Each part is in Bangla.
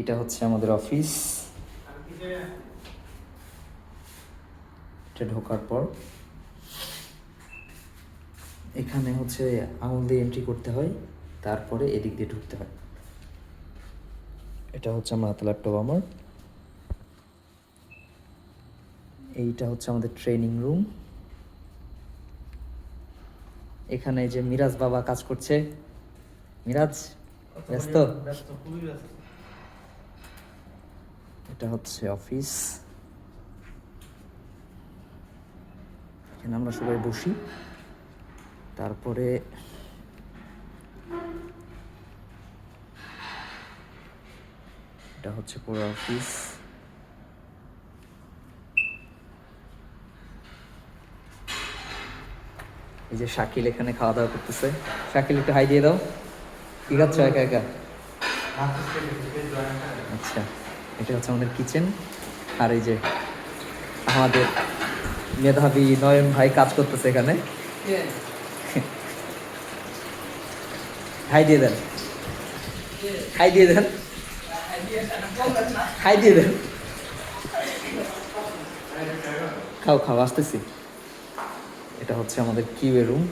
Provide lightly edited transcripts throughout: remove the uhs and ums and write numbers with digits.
এটা হচ্ছে আমাদের অফিস। এটা ঢোকার পর এখানে হচ্ছে আঙুল দিয়ে এন্ট্রি করতে হয়, তারপরে এদিক দিয়ে ঢুকতে হয়। এটা হচ্ছে আমার হাতে ল্যাপটপ আমার। এইটা হচ্ছে আমাদের ট্রেনিং রুম। এখানে যে মিরাজ বাবা কাজ করছে। মিরাজ ব্যস্ত? এটা হচ্ছে অফিস। এখানে আমরা সবাই বসি, তারপরে এটা হচ্ছে পুরো অফিস। এই যে শাকিল এখানে খাওয়া দাওয়া করতেছে। শাকিল একটু হাই দিয়ে দাও। কি খাচ্ছ একা একা? আচ্ছা, এটা হচ্ছে আমাদের কিচেন। আর এই যে আমাদের মেধাবী নয়ন ভাই কাজ করতেছে এখানে। হাই দিয়ে দেন, হাই দিয়ে দেন, হাই দিয়ে দেন। খাও খাও, আসতেছি। এটা হচ্ছে আমাদের কিউএ রুম।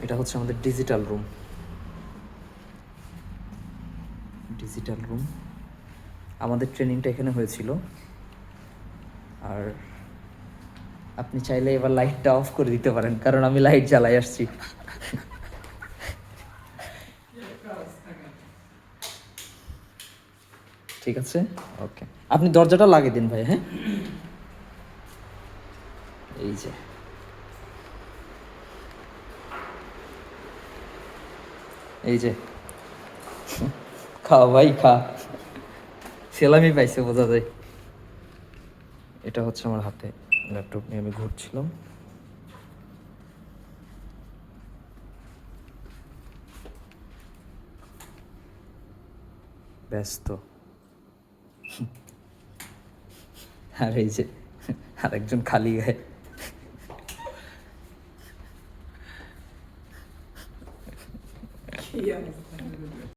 এটা হচ্ছে আমাদের ডিজিটাল রুম। ডিজিটাল রুম আমাদের ট্রেনিংটা এখানে হয়েছিল। আর আপনি চাইলে এবার লাইটটা অফ করে দিতে পারেন, কারণ আমি লাইট জ্বালাই আসছি। ঠিক আছে, ওকে। আপনি দরজাটা লাগিয়ে দিন ভাই। হ্যাঁ, এই যে এই যে খাও ভাই খা, সেলামি পাইছে বোঝা যায়। এটা হচ্ছে আমার হাতে ল্যাপটপ নিয়ে আমি ঘুরছিলাম। ব্যস্ত। আর এই যে আরেকজন খালি গায়ে।